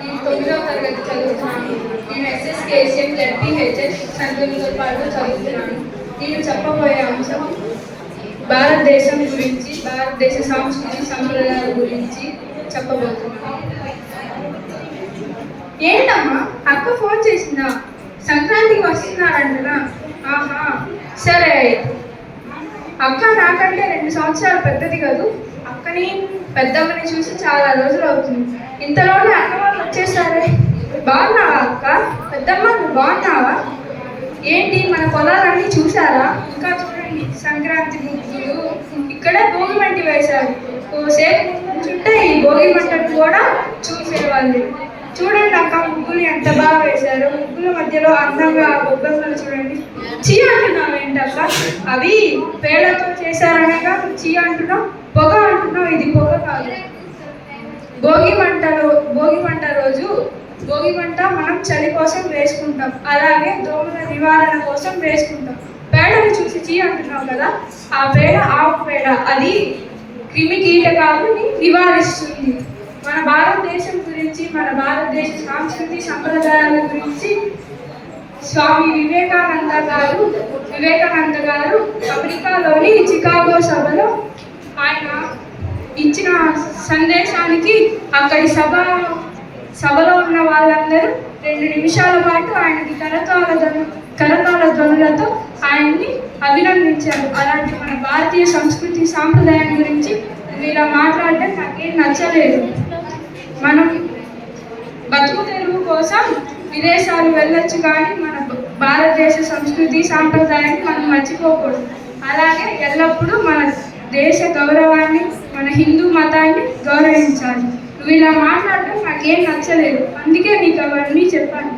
నేను 9వ తరగతి చదువుతున్నాను. నేను SSKCM ZPHS సంతోషంతో చదువుతున్నాను. నేను చెప్పబోయే అంశం భారతదేశం గురించి, భారతదేశ సంస్కృతి సంప్రదాయాల గురించి చెప్పబోతున్నాను. ఏంటమ్మా అక్క ఫోన్ చేసిందా? సంక్రాంతికి వస్తున్నారంటనా? ఆహా, సరే అయితే. అక్క నాకంటే 2 సంవత్సరాలు పెద్దది కదూ. అక్కని పెద్దమ్మని చూసి చాలా రోజులు అవుతుంది. ఇంతలోనే అక్క వాళ్ళు వచ్చేసారే. బాగున్నావా అక్క? పెద్దమ్మ నువ్వు బాగున్నావా? ఏంటి మన పొలాలన్నీ చూసారా? ఇంకా చూడండి, సంక్రాంతి ముగ్గులు. ఇక్కడే భోగి మంట వేశారు. ఓసేపు కూర్చుంటే ఈ భోగి మంటను కూడా చూసేవాళ్ళు. చూడండి అక్క, ముగ్గులు ఎంత బాగా వేశారు. ముగ్గుల మధ్యలో అందంగా బొబ్బెమ్మలు చూడండి. చీ అంటున్నావు ఏంటక్క? అవి పేడతో చేశారనగా చీ అంటున్నావు, పొగ అంటున్నావు. ఇది పొగ కాదు. భోగి మంట రోజు భోగి మంట మనం చలి కోసం వేసుకుంటాం, అలాగే దోమల నివారణ కోసం వేసుకుంటాం. పేడను చూసి చీ అంటున్నావు కదా, ఆ పేడ ఆవు పేడ. అది క్రిమి కీటకాలని నివారిస్తుంది. మన భారతదేశం గురించి, మన భారతదేశ సంస్కృతి సంప్రదాయాల గురించి స్వామి వివేకానంద గారు అమెరికాలోని చికాగో సభలో ఆయన ఇచ్చిన సందేశానికి అక్కడి సభలో ఉన్న వాళ్ళందరూ 2 నిమిషాల పాటు ఆయనకి కరతాళ ధ్వనులతో ఆయన్ని అభినందించారు. అలాంటి మన భారతీయ సంస్కృతి సాంప్రదాయం గురించి ఇలా మాట్లాడడం నాకేం నచ్చలేదు. మనం బతుకు తెరువు కోసం విదేశాలు వెళ్ళొచ్చు, కానీ మన భారతదేశ సంస్కృతి సాంప్రదాయాన్ని మనం మర్చిపోకూడదు. అలాగే ఎల్లప్పుడూ మన దేశ గౌరవాన్ని, మన హిందూ మతాన్ని గౌరవించాలి. నువ్వు ఇలా మాట్లాడడం నాకేం నచ్చలేదు, అందుకే నీకు అవన్నీ చెప్పాను.